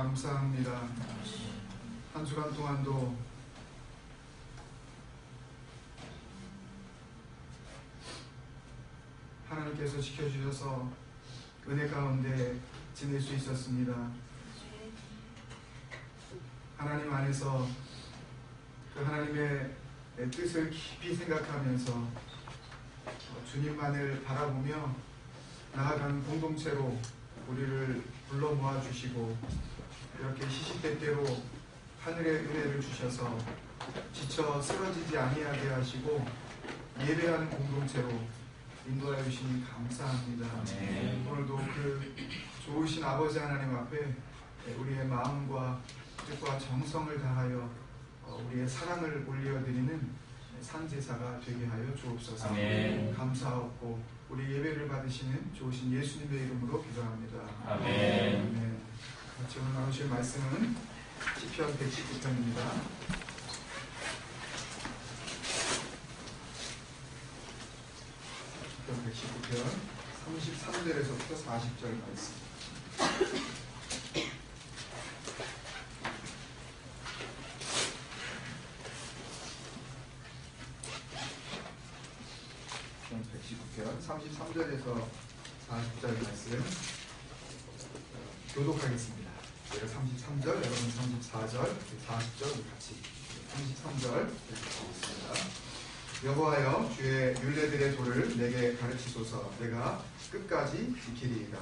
감사합니다. 한 주간 동안도 하나님께서 지켜주셔서 은혜 가운데 지낼 수 있었습니다. 하나님 안에서 그 하나님의 뜻을 깊이 생각하면서 주님만을 바라보며 나아가는 공동체로 우리를 불러 모아주시고 이렇게 시시때때로 하늘의 은혜를 주셔서 지쳐 쓰러지지 아니하게 하시고 예배하는 공동체로 인도하여 주시니 감사합니다. 오늘도 그 좋으신 아버지 하나님 앞에 우리의 마음과 뜻과 정성을 다하여 우리의 사랑을 올려드리는 산제사가 되게 하여 주옵소서. 아멘. 감사하고 우리 예배를 받으시는 좋으신 예수님의 이름으로 기도합니다. 아멘. 네. 같이 오늘 나누실 말씀은 시편 119편입니다. 시편 119편 33절에서부터 40절 말씀. 시편 119편 33절에서 40절 말씀 교독하겠습니다. 제가 33절, 여러분 34절, 40절 우리 같이 33절 읽겠습니다. 여호와여 주의 율례들의 도를 내게 가르치소서. 내가 끝까지 지키리이다.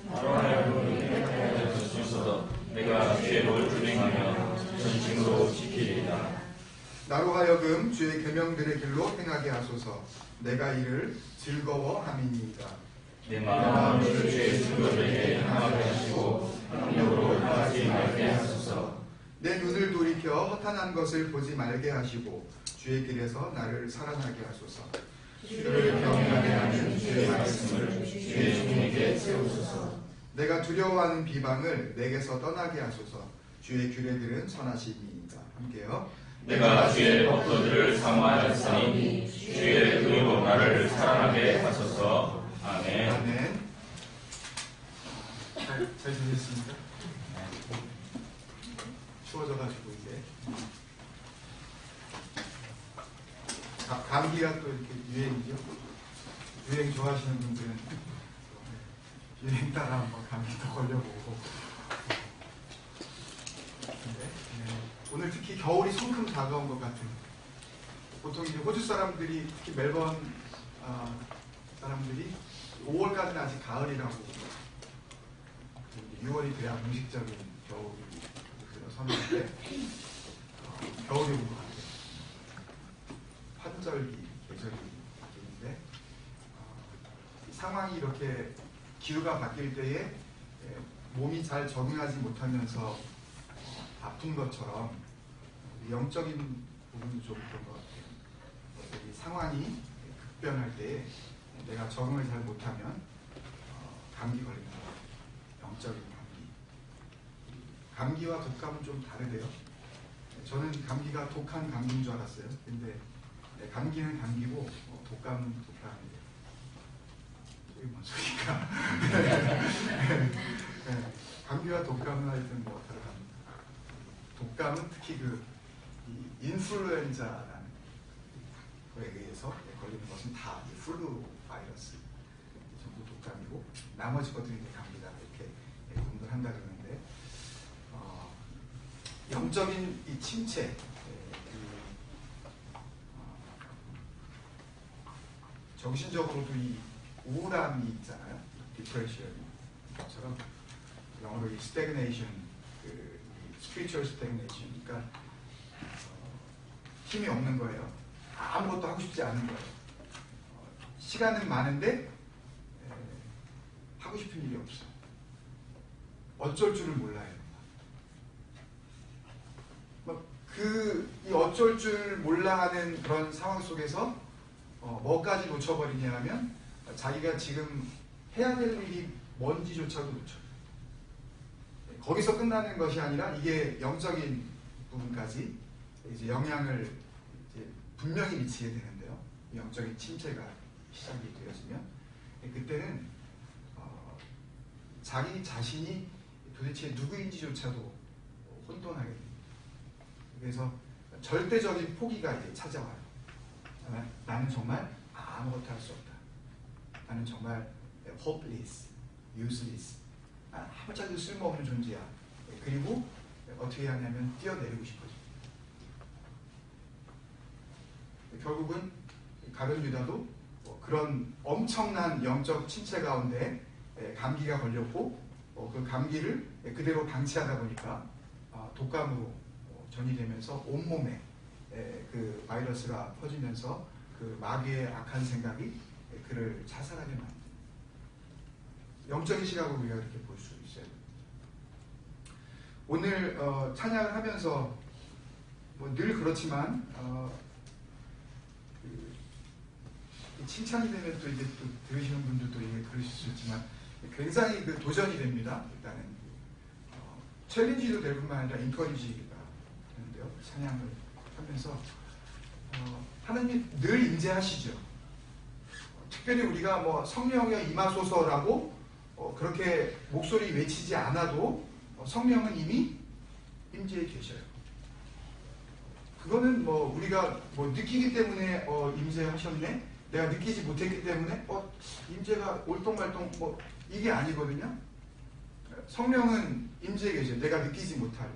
나로 하여금 내게 가르치소서. 내가 주의 법을 준행하며 전심으로 지키리이다. 나로 하여금 주의 계명들의 길로 행하게 하소서. 내가 이를 즐거워함이니이다. 내 마음을 주의 증거들에게 향하게 하시고 능력으로 행하지 말게 하소서. 내 눈을 돌이켜 허탄한 것을 보지 말게 하시고 주의 길에서 나를 살아나게 하소서. 주를 경외하게 하는 주의 말씀을 주의 종에게 세우소서. 내가 두려워하는 비방을 내게서 떠나게 하소서. 주의 규례들은 선하시니이다. 함께요. 내가 주의 법도들을 사모하였으니 주의 의로 나를 살아나게 하소서. 아멘. 아멘. 잘 지냈습니까? 추워져가지고 이제 감기가 또 이렇게 유행이죠. 유행 좋아하시는 분들은 유행 따라 한번 감기도 걸려보고. 오늘 특히 겨울이 성큼 다가온 것 같은. 보통 이제 호주 사람들이 특히 멜번 사람들이 5월까지는 아직 가을이라고 6월이 돼야 공식적인 겨울이 선언인데 겨울이 온 것 같아요. 환절기 계절인데 상황이 이렇게 기후가 바뀔 때에 몸이 잘 적응하지 못하면서 아픈 것처럼 영적인 부분도 좀 그런 것 같아요. 이 상황이 급변할 때에 내가 적응을 잘 못하면 감기 걸리는 거예요. 영적인 감기. 감기와 독감은 좀 다르대요. 저는 감기가 독한 감기인 줄 알았어요. 근데 감기는 감기고 독감은 독감이에요. 이게 뭔 소리인가? 감기와 독감은 하여튼 뭐 다릅니다. 독감은 특히 이 인플루엔자라는 거에 의해서 걸리는 것은 다 플루 바이러스 전부 독감이고 나머지 것들이 감기다 이렇게 분들 한다 그러는데 영적인 이 침체 정신적으로도 이 우울함이 있잖아요. 디프레션처럼 영어로 이 스태그네이션, 스피리추얼 스태그네이션, 그러니까 힘이 없는 거예요. 아무것도 하고 싶지 않은 거예요. 시간은 많은데 하고 싶은 일이 없어요. 어쩔 줄을 몰라요. 이 어쩔 줄 몰라 하는 그런 상황 속에서 뭐까지 놓쳐버리냐 하면 자기가 지금 해야 될 일이 뭔지조차도 놓쳐요. 거기서 끝나는 것이 아니라 이게 영적인 부분까지 이제 영향을 이제 분명히 미치게 되는데요. 영적인 침체가 시작이 되어지면 그때는 자기 자신이 도대체 누구인지조차도 혼돈하게 됩니다. 그래서 절대적인 포기가 이제 찾아와요. 나는 정말 아무것도 할 수 없다. 나는 정말 hopeless, useless. 아무짝에도 쓸모없는 존재야. 그리고 어떻게 하냐면 뛰어내리고 싶어져. 결국은 가룟 유다도 그런 엄청난 영적 침체 가운데 감기가 걸렸고 그 감기를 그대로 방치하다 보니까 독감으로 전이되면서 온몸에 그 바이러스가 퍼지면서 그 마귀의 악한 생각이 그를 자살하게 만듭니다. 영적인 시각으로 우리가 이렇게 볼 수 있어요. 오늘 찬양을 하면서 늘 그렇지만 칭찬이 되면 또 이제 또 들으시는 분들도 이게 그러실 수 있지만 굉장히 그 도전이 됩니다. 일단은 챌린지도 될 뿐만 아니라 인커리지가 되는데요. 찬양을 하면서 하나님 늘 임재하시죠. 특별히 우리가 뭐 성령의 임하소서라고 그렇게 목소리 외치지 않아도 성령은 이미 임재해 계셔요. 그거는 뭐 우리가 뭐 느끼기 때문에 임재하셨네, 내가 느끼지 못했기 때문에 임재가 올똥말똥 뭐 이게 아니거든요. 성령은 임재해 계셔요. 내가 느끼지 못할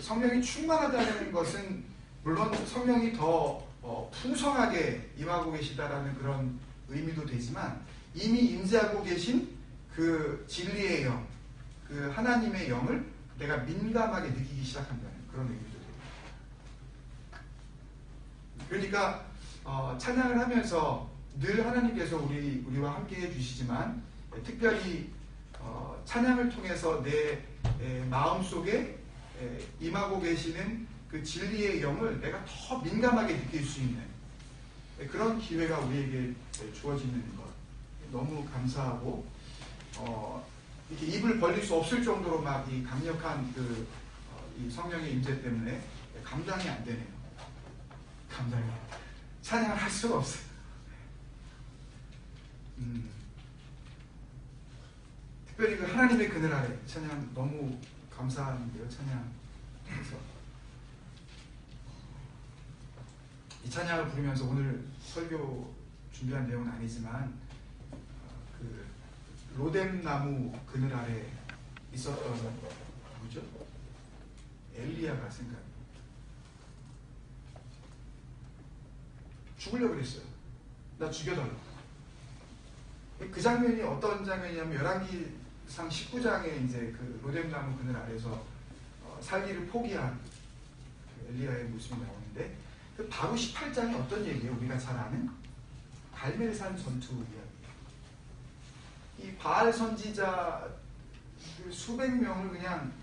성령이 충만하다는 것은 물론 성령이 더 풍성하게 임하고 계시다라는 그런 의미도 되지만 이미 임재하고 계신 그 진리의 영, 그 하나님의 영을 내가 민감하게 느끼기 시작한다는 그런 의미도 됩니다. 그러니까 찬양을 하면서 늘 하나님께서 우리와 함께 해주시지만 특별히 찬양을 통해서 내 마음속에 임하고 계시는 그 진리의 영을 내가 더 민감하게 느낄 수 있는 그런 기회가 우리에게 주어지는 것 너무 감사하고 이렇게 입을 벌릴 수 없을 정도로 막 이 강력한 이 성령의 임재 때문에 감당이 안 되네요. 감당이 찬양을 할 수가 없어요. 특별히 그 하나님의 그늘 아래 찬양 너무 감사한데요. 찬양에서 이 찬양을 부르면서 오늘 설교 준비한 내용은 아니지만 그 로뎀 나무 그늘 아래 있었던 누구죠? 엘리야가 생각이 죽으려고 그랬어요. 나 죽여달라. 그 장면이 어떤 장면이냐면 열왕기상 19장에 이제 그 로뎀 나무 그늘 아래서 살기를 포기한 그 엘리야의 모습이 나오는데 그 바로 18장이 어떤 얘기예요? 우리가 잘 아는 갈멜산 전투 이야기. 이 바알 선지자 수백 명을 그냥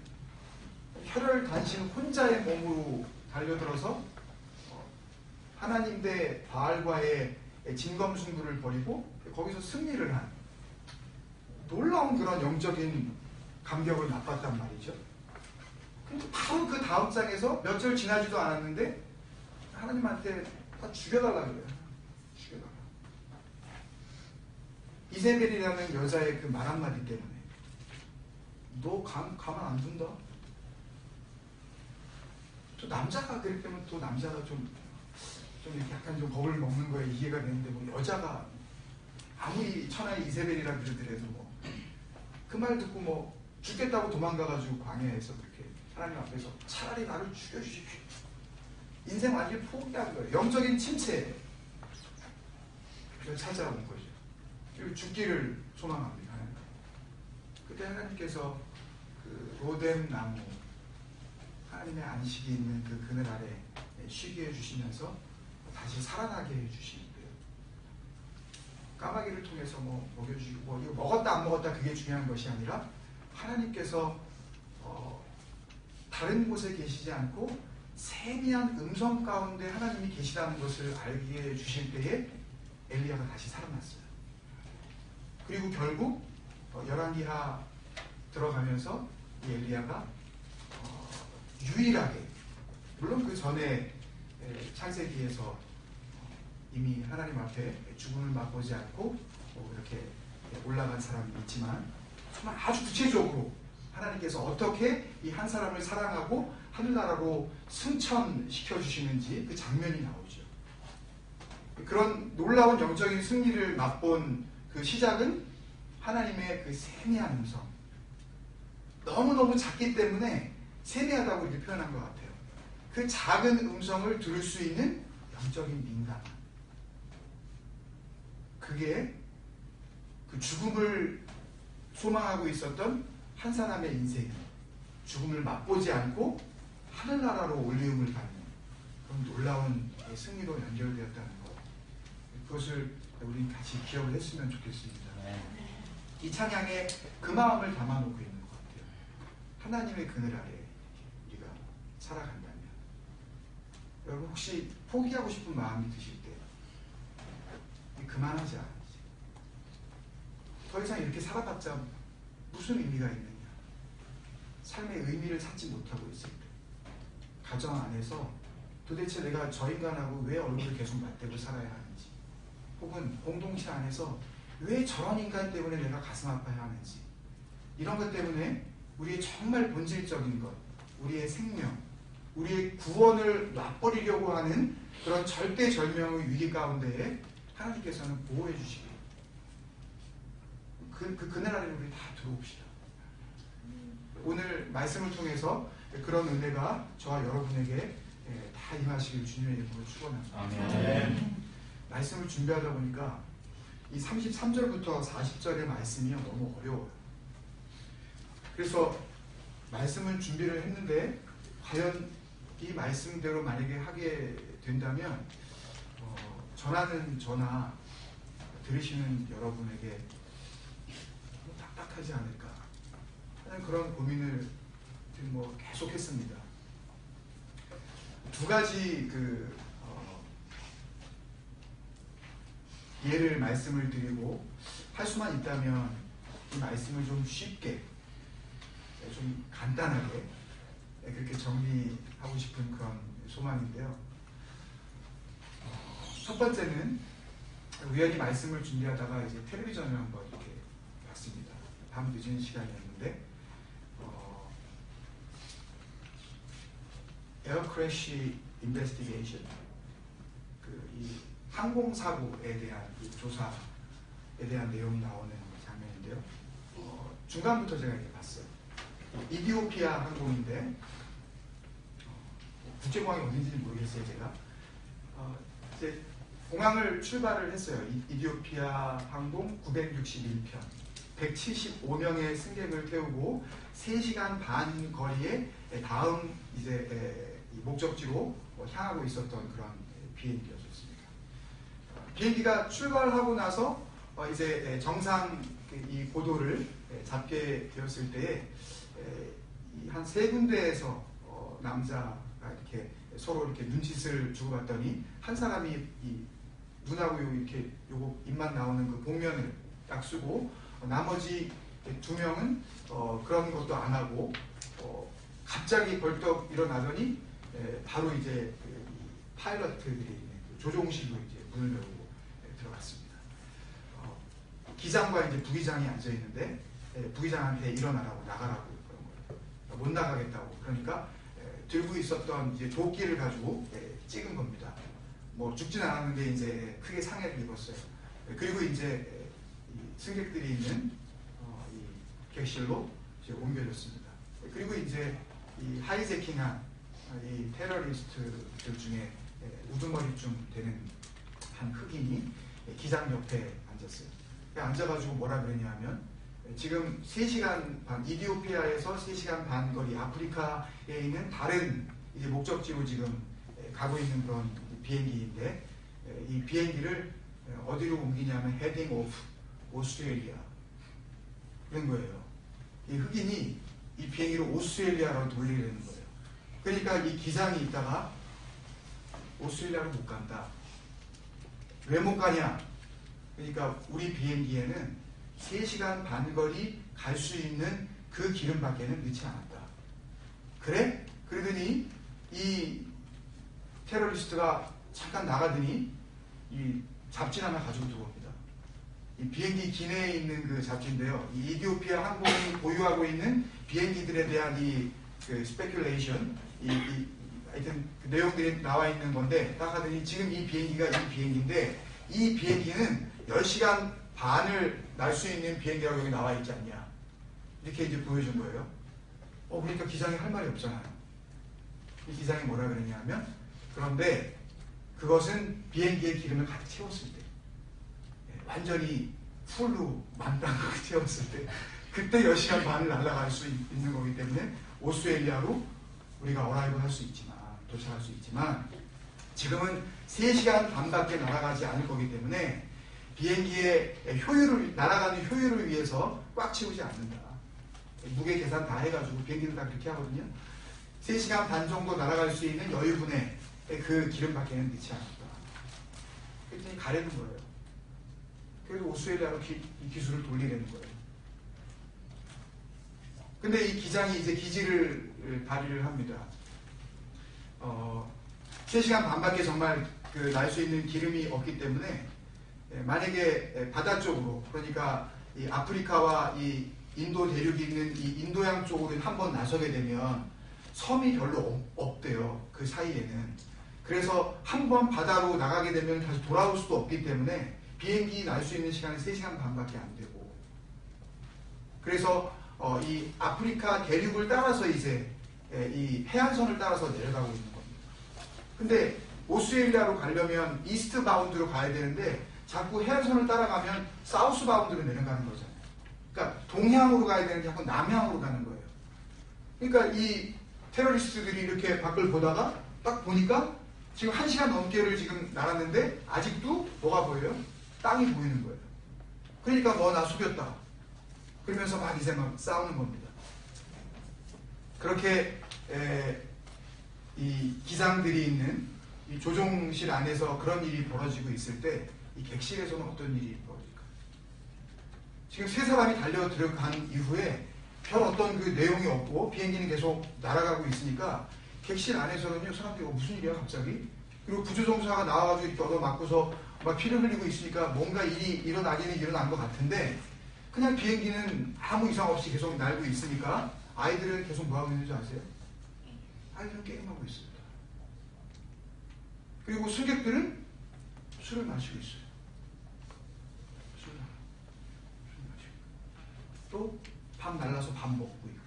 혈혈단신 혼자의 몸으로 달려들어서 하나님 대 바알과의 진검승부를 벌이고 거기서 승리를 한 놀라운 그런 영적인 감격을 맛봤단 말이죠. 근데 바로 그 다음 장에서 몇 절 지나지도 않았는데 하나님한테 다 죽여달라 그래요. 죽여달라. 이세벨이라는 여자의 그 말 한마디 때문에 너 가만 안 둔다. 또 남자가 그랬기 때문에 또 남자가 좀 이렇게 약간 좀 겁을 먹는 거에 이해가 되는데 뭐 여자가 아무리 천하의 이세벨이라 그러더라도 뭐 그 말 듣고 뭐 죽겠다고 도망가가지고 광야에서 그렇게 하나님 앞에서 차라리 나를 죽여주십시오. 인생 완전히 포기한 거예요. 영적인 침체에 찾아온 거죠. 그리고 죽기를 소망합니다. 그때 하나님께서 그 로뎀 나무 하나님의 안식이 있는 그 그늘 아래 쉬게 해주시면서 다시 살아나게 해주시는 거예요. 까마귀를 통해서 뭐 먹여주고 뭐 이거 먹었다 안 먹었다 그게 중요한 것이 아니라 하나님께서 다른 곳에 계시지 않고 세미한 음성 가운데 하나님이 계시다는 것을 알게 해주실 때에 엘리야가 다시 살아났어요. 그리고 결국 열왕기하 들어가면서 이 엘리야가 유일하게 물론 그 전에 창세기에서 이미 하나님 앞에 죽음을 맛보지 않고 이렇게 올라간 사람이 있지만 정말 아주 구체적으로 하나님께서 어떻게 이 한 사람을 사랑하고 하늘나라로 승천시켜 주시는지 그 장면이 나오죠. 그런 놀라운 영적인 승리를 맛본 그 시작은 하나님의 그 세미한 음성. 너무너무 작기 때문에 세미하다고 이렇게 표현한 것 같아요. 그 작은 음성을 들을 수 있는 영적인 민감. 그게 그 죽음을 소망하고 있었던 한 사람의 인생이 죽음을 맛보지 않고 하늘나라로 올리움을 받는 그런 놀라운 승리로 연결되었다는 것. 그것을 우리 같이 기억을 했으면 좋겠습니다. 이 찬양에 그 마음을 담아놓고 있는 것 같아요. 하나님의 그늘 아래 우리가 살아간다면 여러분 혹시 포기하고 싶은 마음이 드실 때 그만하자. 더 이상 이렇게 살아봤자 무슨 의미가 있느냐. 삶의 의미를 찾지 못하고 있을 때 가정 안에서 도대체 내가 저 인간하고 왜 얼굴을 계속 맞대고 살아야 하는지, 혹은 공동체 안에서 왜 저런 인간 때문에 내가 가슴 아파야 하는지, 이런 것 때문에 우리의 정말 본질적인 것, 우리의 생명, 우리의 구원을 놔버리려고 하는 그런 절대절명의 위기 가운데에 하나님께서는 보호해 주시기, 그늘 아래 우리 다 들어옵시다. 오늘 말씀을 통해서 그런 은혜가 저와 여러분에게 다 임하시길 주님의 이름으로 축원합니다. 아멘. 말씀을 준비하다 보니까 이 33절부터 40절의 말씀이 너무 어려워요. 그래서 말씀을 준비를 했는데 과연 이 말씀대로 만약에 하게 된다면 전하는 저나 들으시는 여러분에게 딱딱하지 않을까 하는 그런 고민을 계속 했습니다. 두 가지 예를 말씀을 드리고 할 수만 있다면 이 말씀을 좀 쉽게, 좀 간단하게 그렇게 정리하고 싶은 그런 소망인데요. 첫 번째는 우연히 말씀을 준비하다가 이제 텔레비전을 한번 이렇게 봤습니다. 밤 늦은 시간이었는데 에어 크래시 인베스티게이션, 이 항공사고에 대한 이 조사에 대한 내용이 나오는 장면인데요. 중간부터 제가 이렇게 봤어요. 이디오피아 항공인데 국제공항이 어딘지는 모르겠어요. 제가 이제 공항을 출발을 했어요. 이디오피아 항공 961편 175명의 승객을 태우고 3시간 반 거리에 다음 이제 목적지로 향하고 있었던 그런 비행기였습니다. 비행기가 출발하고 나서 이제 정상 이 고도를 잡게 되었을 때에 한 3군데에서 남자가 이렇게 서로 이렇게 눈짓을 주고받더니 한 사람이 이 눈하고 이렇게 요거 입만 나오는 그 복면을 딱 쓰고 나머지 2명은 그런 것도 안 하고 갑자기 벌떡 일어나더니 바로 이제 파일럿들이 있는 조종실로 이제 문을 열고 들어갔습니다. 기장과 이제 부기장이 앉아 있는데 부기장한테 일어나라고 나가라고 그런 거예요. 못 나가겠다고. 그러니까 들고 있었던 이제 조끼를 가지고 찍은 겁니다. 뭐 죽진 않았는데 이제 크게 상해를 입었어요. 그리고 이제 승객들이 있는 이 객실로 이제 옮겨졌습니다. 그리고 이제 이 하이제킹한 이 테러리스트들 중에 우두머리쯤 되는 한 흑인이 기장 옆에 앉았어요. 앉아가지고 뭐라 그랬냐면 지금 3시간 반, 이디오피아에서 3시간 반 거리 아프리카에 있는 다른 이제 목적지로 지금 가고 있는 그런 비행기인데 이 비행기를 어디로 옮기냐면 헤딩 오프 오스트레일리아 그런 거예요. 이 흑인이 이 비행기를 오스트레일리아로 돌리려는 거예요. 그러니까 이 기장이 있다가 오스트레일리아로 못 간다. 왜 못 가냐? 그러니까 우리 비행기에는 3시간 반 거리 갈 수 있는 그 기름밖에는 넣지 않았다. 그래? 그러더니 이 테러리스트가 잠깐 나가더니 이 잡지 하나 가지고 들어옵니다. 이 이 비행기 기내에 있는 그 잡지인데요. 이 이디오피아 항공이 보유하고 있는 비행기들에 대한 그 스페큘레이션, 하여튼 그 내용들이 나와 있는 건데 딱 하더니 지금 이 비행기가 이 비행기인데 이 비행기는 10시간 반을 날 수 있는 비행기라고 여기 나와 있지 않냐. 이렇게 이제 보여준 거예요. 그러니까 기장이 할 말이 없잖아요. 이 기장이 뭐라 그랬냐면 그런데 그것은 비행기의 기름을 가득 채웠을 때 완전히 풀로 만땅 채웠을 때 그때 10시간 반을 날아갈 수 있는 거기 때문에 오스트레일리아로 우리가 어라이브 할 수 있지만 도착할 수 있지만 지금은 3시간 반밖에 날아가지 않을 거기 때문에 비행기의 날아가는 효율을 위해서 꽉 채우지 않는다. 무게 계산 다 해가지고 비행기는 다 그렇게 하거든요. 3시간 반 정도 날아갈 수 있는 여유분의 그 기름밖에는 넣지 않았다. 그랬더니 가려는 거예요. 그래서 오스트레일리아로 이 기술을 돌리려는 거예요. 근데 이 기장이 이제 기지를 발휘를 합니다. 3시간 반밖에 정말 날 수 있는 기름이 없기 때문에 만약에 바다 쪽으로 그러니까 이 아프리카와 이 인도 대륙이 있는 이 인도양 쪽으로 한번 나서게 되면 섬이 별로 없대요. 그 사이에는. 그래서 한번 바다로 나가게 되면 다시 돌아올 수도 없기 때문에 비행기 날 수 있는 시간이 3시간 반밖에 안 되고 그래서 이 아프리카 대륙을 따라서 이제 이 해안선을 따라서 내려가고 있는 겁니다. 근데 오스트레일리아로 가려면 이스트 바운드로 가야 되는데 자꾸 해안선을 따라가면 사우스 바운드로 내려가는 거잖아요. 그러니까 동향으로 가야 되는데 자꾸 남향으로 가는 거예요. 그러니까 이 테러리스트들이 이렇게 밖을 보다가 딱 보니까 지금 1시간 넘게를 지금 날았는데 아직도 뭐가 보여요? 땅이 보이는 거예요. 그러니까 나 숙였다. 그러면서 막 이제 막 싸우는 겁니다. 그렇게 이 기장들이 있는 이 조종실 안에서 그런 일이 벌어지고 있을 때 이 객실에서는 어떤 일이 벌어질까? 지금 3사람이 달려 들어간 이후에 별 어떤 그 내용이 없고 비행기는 계속 날아가고 있으니까 객실 안에서는요 사람들이 무슨 일이야 갑자기? 그리고 구조종사가 나와가지고 이렇게 얻어맞고서 막 피를 흘리고 있으니까 뭔가 일이 일어나기는 일어난 것 같은데 그냥 비행기는 아무 이상 없이 계속 날고 있으니까 아이들은 계속 뭐하고 있는지 아세요? 아이들은 게임하고 있습니다. 그리고 승객들은 술을 마시고 있어요. 술 마시고 또 밥 날라서 밥 먹고 있고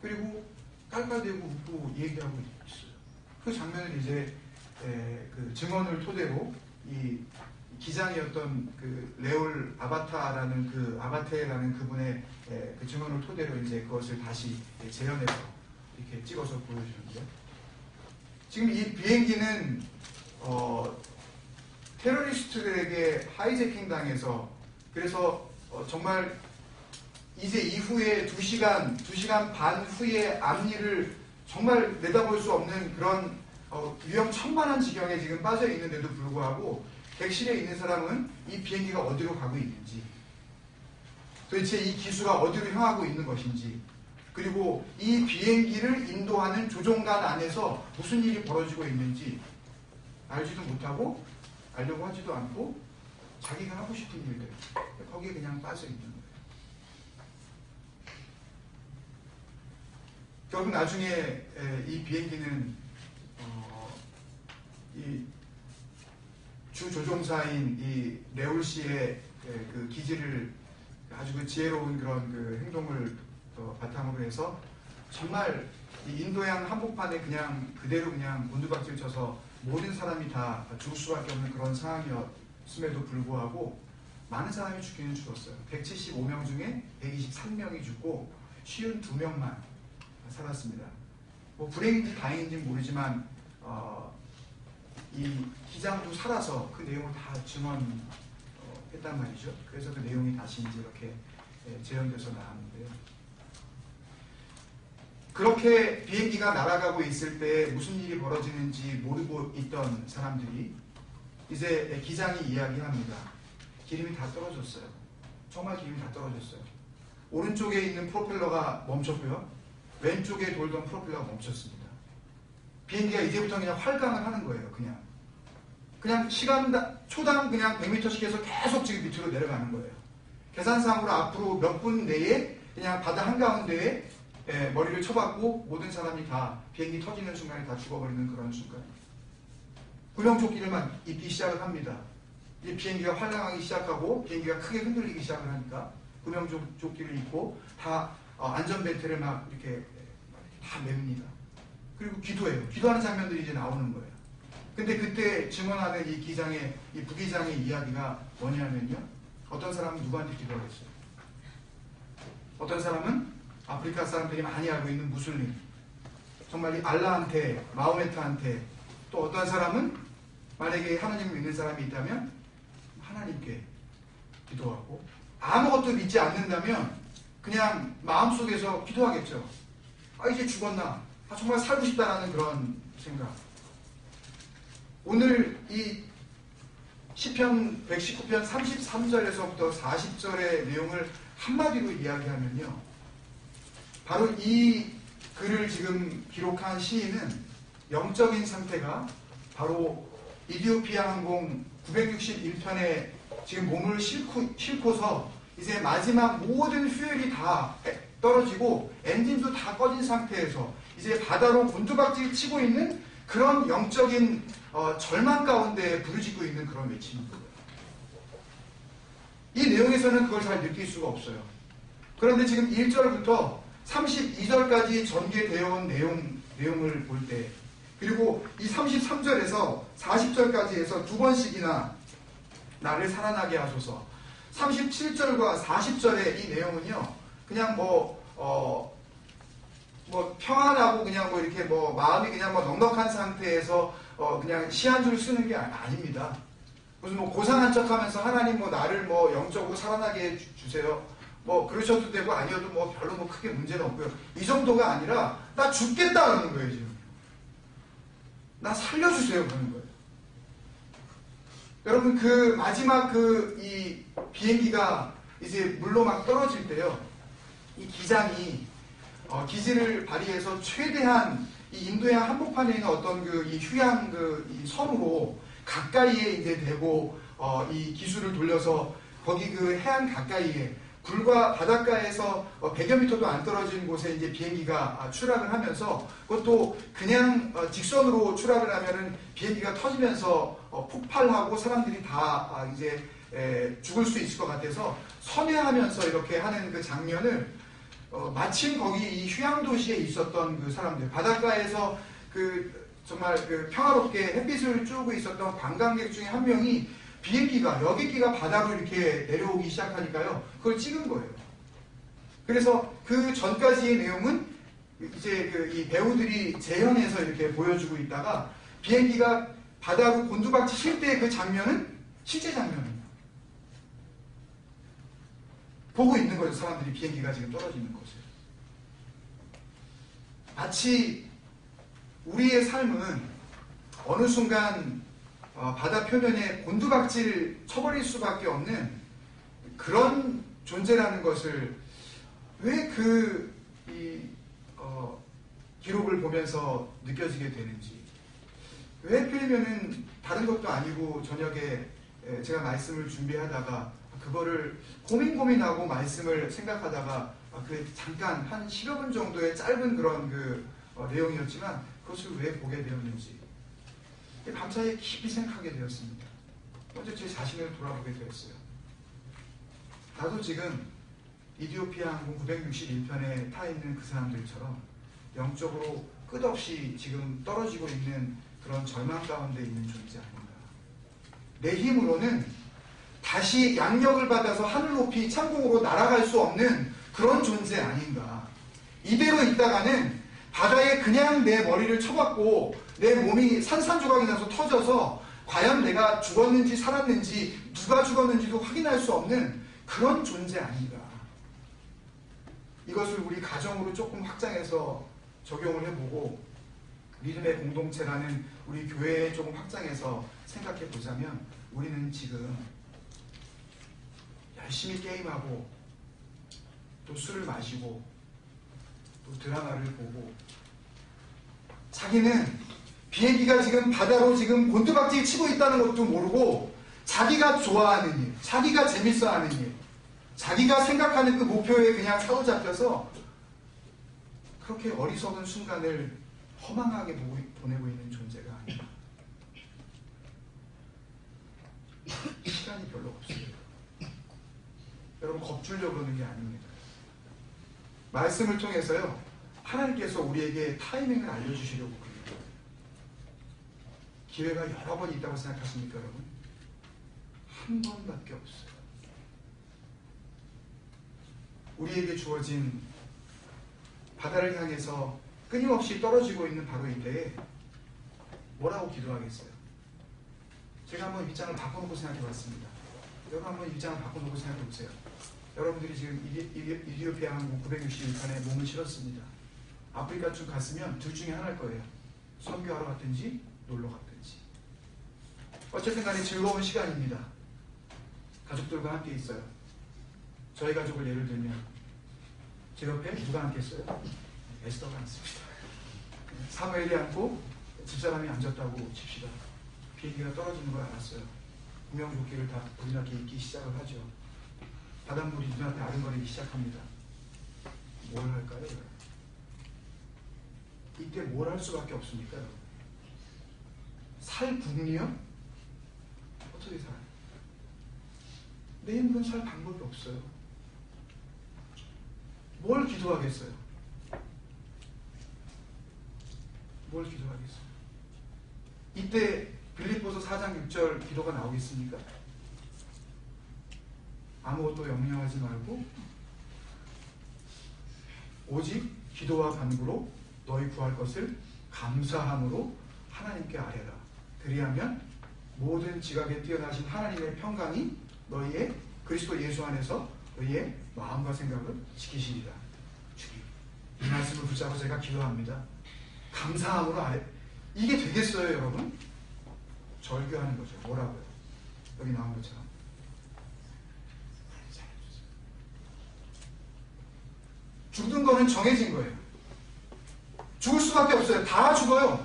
그리고 깔깔대고 웃고 얘기하고 있어요. 그 장면을 이제 그 증언을 토대로 이 기장이었던 그 레올 아바타라는 그 아바테라는 그분의 그 증언을 토대로 이제 그것을 다시 재현해서 이렇게 찍어서 보여주는데 지금 이 비행기는 테러리스트들에게 하이제킹 당해서 그래서 정말 이제 이후에 2시간 반 후에 앞일을 정말 내다볼 수 없는 그런 위험천만한 지경에 지금 빠져 있는데도 불구하고 객실에 있는 사람은 이 비행기가 어디로 가고 있는지 도대체 이 기수가 어디로 향하고 있는 것인지 그리고 이 비행기를 인도하는 조종관 안에서 무슨 일이 벌어지고 있는지 알지도 못하고 알려고 하지도 않고 자기가 하고 싶은 일들 거기에 그냥 빠져 있는 거예요. 결국 나중에 이 비행기는 이 주조종사인 이 레올 씨의 그 기지를 아주 그 지혜로운 그런 그 행동을 바탕으로 해서 정말 이 인도양 한복판에 그냥 그대로 그냥 곤두박질 쳐서 모든 사람이 다 죽을 수밖에 없는 그런 상황이었음에도 불구하고 많은 사람이 죽기는 죽었어요. 175명 중에 123명이 죽고 52명만 살았습니다. 뭐 불행인지 다행인지 모르지만 이 기장도 살아서 그 내용을 다 증언했단 말이죠. 그래서 그 내용이 다시 이제 이렇게 재현돼서 나왔는데요. 그렇게 비행기가 날아가고 있을 때 무슨 일이 벌어지는지 모르고 있던 사람들이 이제 기장이 이야기합니다. 기름이 다 떨어졌어요. 정말 기름이 다 떨어졌어요. 오른쪽에 있는 프로펠러가 멈췄고요. 왼쪽에 돌던 프로펠러가 멈췄습니다. 비행기가 이제부터 그냥 활강을 하는 거예요. 그냥 그냥 초당 그냥 100m씩 해서 계속 지금 밑으로 내려가는 거예요. 계산상으로 앞으로 몇 분 내에 그냥 바다 한가운데에 머리를 쳐박고 모든 사람이 다 비행기 터지는 순간에 다 죽어버리는 그런 순간. 구명조끼를 막 입기 시작을 합니다. 이 비행기가 활랑하기 시작하고 비행기가 크게 흔들리기 시작을 하니까 구명조끼를 입고 다 안전벨트를 막 이렇게 다 맵니다. 그리고 기도해요. 기도하는 장면들이 이제 나오는 거예요. 근데 그때 증언하는 이 부기장의 이야기가 뭐냐면요. 어떤 사람은 누구한테 기도하겠어요? 어떤 사람은 아프리카 사람들이 많이 알고 있는 무슬림, 정말 이 알라한테, 마호메트한테, 또 어떤 사람은 만약에 하나님을 믿는 사람이 있다면 하나님께 기도하고, 아무것도 믿지 않는다면 그냥 마음속에서 기도하겠죠. 이제 죽었나? 정말 살고 싶다라는 그런 생각. 오늘 이 시편 119편 33절에서부터 40절의 내용을 한마디로 이야기하면요. 바로 이 글을 지금 기록한 시인은 영적인 상태가 바로 이디오피아 항공 961편에 지금 몸을 싣고서 이제 마지막 모든 퓨엘이 다 떨어지고 엔진도 다 꺼진 상태에서 이제 바다로 곤두박질 치고 있는 그런 영적인 절망 가운데 부르짖고 있는 그런 외침인 거예요. 이 내용에서는 그걸 잘 느낄 수가 없어요. 그런데 지금 1절부터 32절까지 전개되어 온 내용을 볼 때, 그리고 이 33절에서 40절까지 해서 두 번씩이나 나를 살아나게 하소서. 37절과 40절의 이 내용은요, 그냥 평안하고 그냥 이렇게 마음이 그냥 넉넉한 상태에서 그냥 시 한 줄 쓰는 게 아닙니다. 무슨 고상한 척 하면서 하나님 나를 영적으로 살아나게 주세요. 그러셔도 되고 아니어도 별로 크게 문제는 없고요. 이 정도가 아니라 나 죽겠다는 거예요, 지금. 나 살려주세요, 그러는 거예요. 여러분, 그 마지막 이 비행기가 이제 물로 막 떨어질 때요, 이 기장이 기지를 발휘해서 최대한 이 인도양 한복판에 있는 어떤 이 휴양 이 섬으로 가까이에 이제 대고 이 기술을 돌려서 거기 그 해안 가까이에 불과 바닷가에서 100여 미터도 안 떨어진 곳에 이제 비행기가 추락을 하면서, 그것도 그냥 직선으로 추락을 하면은 비행기가 터지면서 폭발하고 사람들이 다 이제 죽을 수 있을 것 같아서 선회하면서 이렇게 하는 그 장면을 마침 거기 이 휴양 도시에 있었던 그 사람들, 바닷가에서 정말 평화롭게 햇빛을 쬐고 있었던 관광객 중에 한 명이 비행기가 여객기가 바다로 이렇게 내려오기 시작하니까요, 그걸 찍은 거예요. 그래서 그 전까지의 내용은 이제 이 배우들이 재현해서 이렇게 보여주고 있다가 비행기가 바다로 곤두박질 칠 때 그 장면은 실제 장면입니다. 보고 있는 거죠, 사람들이 비행기가 지금 떨어지는 것을. 마치 우리의 삶은 어느 순간 바다 표면에 곤두박질 쳐버릴 수밖에 없는 그런 존재라는 것을 왜 기록을 보면서 느껴지게 되는지. 왜 하필이면은 다른 것도 아니고 저녁에 제가 말씀을 준비하다가 그거를 고민하고 말씀을 생각하다가 잠깐 한 10여 분 정도의 짧은 그런 내용이었지만 그것을 왜 보게 되었는지 밤사이에 깊이 생각하게 되었습니다. 먼저 제 자신을 돌아보게 되었어요. 나도 지금 이디오피아 항공 961편에 타 있는 그 사람들처럼 영적으로 끝없이 지금 떨어지고 있는 그런 절망 가운데 있는 존재 아닌가. 내 힘으로는 다시 양력을 받아서 하늘 높이 창공으로 날아갈 수 없는 그런 존재 아닌가. 이대로 있다가는 바다에 그냥 내 머리를 쳐박고 내 몸이 산산조각이 나서 터져서 과연 내가 죽었는지 살았는지 누가 죽었는지도 확인할 수 없는 그런 존재 아닌가. 이것을 우리 가정으로 조금 확장해서 적용을 해보고 믿음의 공동체라는 우리 교회에 조금 확장해서 생각해 보자면 우리는 지금 열심히 게임하고 또 술을 마시고 또 드라마를 보고 자기는 비행기가 지금 바다로 지금 곤두박질 치고 있다는 것도 모르고 자기가 좋아하는 일, 자기가 재밌어 하는 일, 자기가 생각하는 그 목표에 그냥 사로잡혀서 그렇게 어리석은 순간을 허망하게 보내고 있는 존재가 아니다. 시간이 별로 없어요. 여러분 겁주려고 그러는 게 아닙니다. 말씀을 통해서요, 하나님께서 우리에게 타이밍을 알려주시려고 그럽니다. 기회가 여러 번 있다고 생각하십니까, 여러분? 한 번밖에 없어요. 우리에게 주어진 바다를 향해서 끊임없이 떨어지고 있는 바로 이때에 뭐라고 기도하겠어요? 제가 한번 입장을 바꿔놓고 생각해봤습니다. 여러분 한번 입장을 바꿔놓고 생각해보세요. 여러분들이 지금 이디오피아 항공 961편에 몸을 실었습니다. 아프리카 쪽 갔으면 둘 중에 하나일 거예요. 선교하러 갔든지 놀러 갔든지. 어쨌든 간에 즐거운 시간입니다. 가족들과 함께 있어요. 저희 가족을 예를 들면 제 옆에 누가 앉겠어요? 에스더가 앉습니다. 사무엘이 앉고 집사람이 앉았다고 칩시다. 비행기가 떨어지는 걸 알았어요. 구명조끼를 다 우리나라 입기 시작을 하죠. 바닷물이 눈앞에 아른거리기 시작합니다. 뭘 할까요? 이때 뭘 할 수밖에 없습니까? 살 궁리요? 어떻게 살아요? 내 힘으로는 살 방법이 없어요. 뭘 기도하겠어요? 뭘 기도하겠어요? 이때 빌립보서 4장 6절 기도가 나오겠습니까? 아무것도 염려하지 말고 오직 기도와 간구로 너희 구할 것을 감사함으로 하나님께 아뢰라. 그리하면 모든 지각에 뛰어나신 하나님의 평강이 너희의 그리스도 예수 안에서 너희의 마음과 생각을 지키시리라. 이 말씀을 붙잡고 제가 기도합니다. 감사함으로 아뢰. 이게 되겠어요, 여러분? 절규하는 거죠. 뭐라고요? 여기 나온 것처럼. 죽는 거는 정해진 거예요. 죽을 수밖에 없어요. 다 죽어요.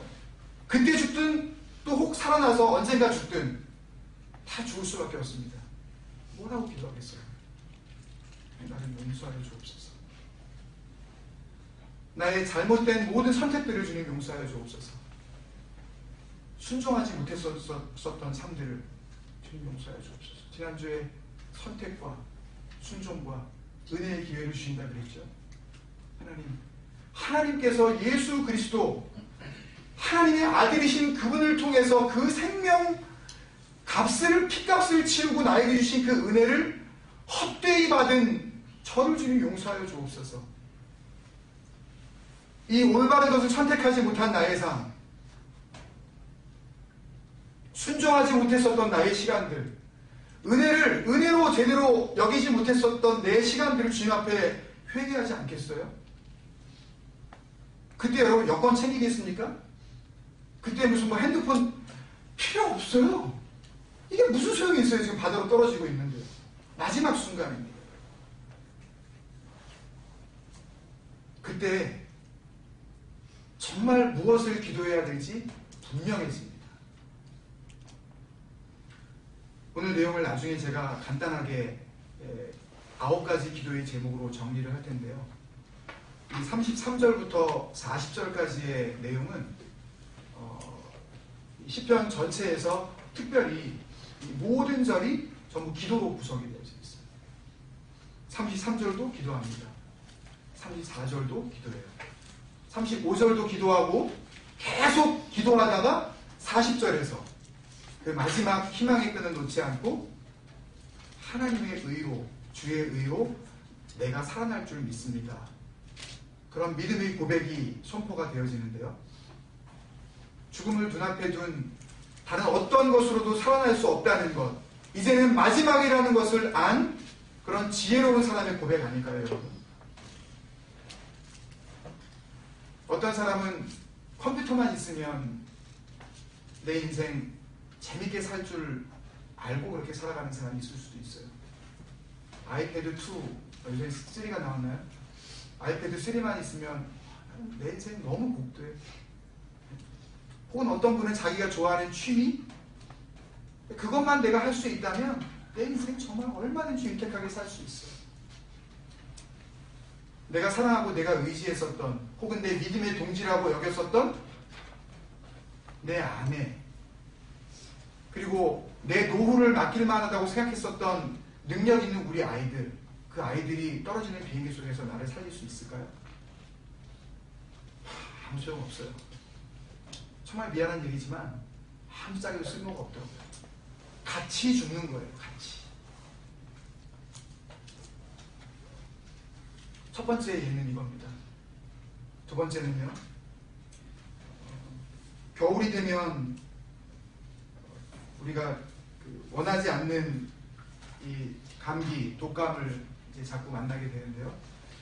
그때 죽든 또 혹 살아나서 언젠가 죽든 다 죽을 수밖에 없습니다. 뭐라고 기도하겠어요? 나를 용서하여 주옵소서. 나의 잘못된 모든 선택들을 주님 용서하여 주옵소서. 순종하지 못했었던 삶들을 주님 용서하여 주옵소서. 지난주에 선택과 순종과 은혜의 기회를 주신다 그랬죠. 하나님께서 예수 그리스도 하나님의 아들이신 그분을 통해서 그 생명 값을 피값을 치르고 나에게 주신 그 은혜를 헛되이 받은 저를 주님 용서하여 주옵소서. 이 올바른 것을 선택하지 못한 나의 삶, 순종하지 못했었던 나의 시간들, 은혜로 제대로 여기지 못했었던 내 시간들을 주님 앞에 회개하지 않겠어요? 그때 여러분 여권 챙기겠습니까? 그때 무슨 뭐 핸드폰 필요 없어요. 이게 무슨 소용이 있어요? 지금 바다로 떨어지고 있는데. 마지막 순간입니다. 그때 정말 무엇을 기도해야 될지 분명해집니다. 오늘 내용을 나중에 제가 간단하게 9가지 기도의 제목으로 정리를 할 텐데요. 이 33절부터 40절까지의 내용은 시편 전체에서 특별히 이 모든 절이 전부 기도로 구성이 되어 있어요. 33절도 기도합니다. 34절도 기도해요. 35절도 기도하고 계속 기도하다가 40절에서 그 마지막 희망의 끈을 놓지 않고 하나님의 의로, 주의 의로 내가 살아날 줄 믿습니다. 그런 믿음의 고백이 선포가 되어지는데요. 죽음을 눈앞에 둔 다른 어떤 것으로도 살아날 수 없다는 것, 이제는 마지막이라는 것을 안 그런 지혜로운 사람의 고백 아닐까요, 여러분? 어떤 사람은 컴퓨터만 있으면 내 인생 재밌게 살 줄 알고 그렇게 살아가는 사람이 있을 수도 있어요. 아이패드 2, 요새 3가 나왔나요? 아이패드 3만 있으면 내 인생 너무 복돼. 혹은 어떤 분은 자기가 좋아하는 취미, 그것만 내가 할 수 있다면 내 인생 정말 얼마든지 윤택하게 살 수 있어요. 내가 사랑하고 내가 의지했었던, 혹은 내 믿음의 동지라고 여겼었던 내 아내, 그리고 내 노후를 맡길 만하다고 생각했었던 능력 있는 우리 아이들, 그 아이들이 떨어지는 비행기 속에서 나를 살릴 수 있을까요? 아무 소용 없어요. 정말 미안한 얘기지만 아무 짝에도 쓸모가 없더라고요. 같이 죽는 거예요. 같이. 첫 번째 예는 이겁니다. 두 번째는요, 겨울이 되면 우리가 원하지 않는 이 감기, 독감을 이제 자꾸 만나게 되는데요.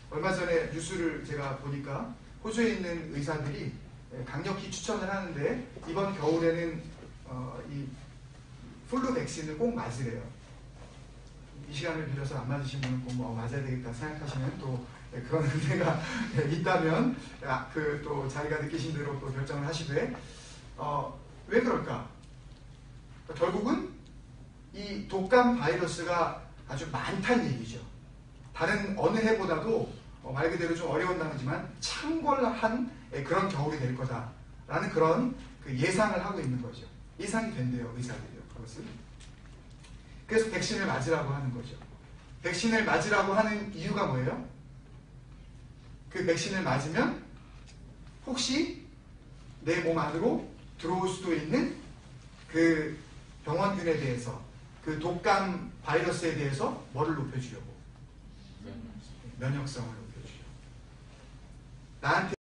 얼마 전에 뉴스를 제가 보니까 호주에 있는 의사들이 강력히 추천을 하는데, 이번 겨울에는 이 플루 백신을 꼭 맞으래요. 이 시간을 빌려서 안 맞으신 분은 꼭 맞아야 되겠다 생각하시는 또 그런 의대가 있다면 그 또 자기가 느끼신 대로 또 결정을 하시되, 왜 그럴까? 결국은 이 독감 바이러스가 아주 많다는 얘기죠. 다른 어느 해보다도 말 그대로 좀 어려운 단어지만 창궐한 그런 겨울이 될 거다라는 그런 그 예상을 하고 있는 거죠. 예상이 된대요, 의사들이요. 그것을. 그래서 백신을 맞으라고 하는 거죠. 백신을 맞으라고 하는 이유가 뭐예요? 그 백신을 맞으면 혹시 내 몸 안으로 들어올 수도 있는 그 병원균에 대해서, 그 독감 바이러스에 대해서 뭐를 높여주려고? 면역성을 높여주려고. 나한테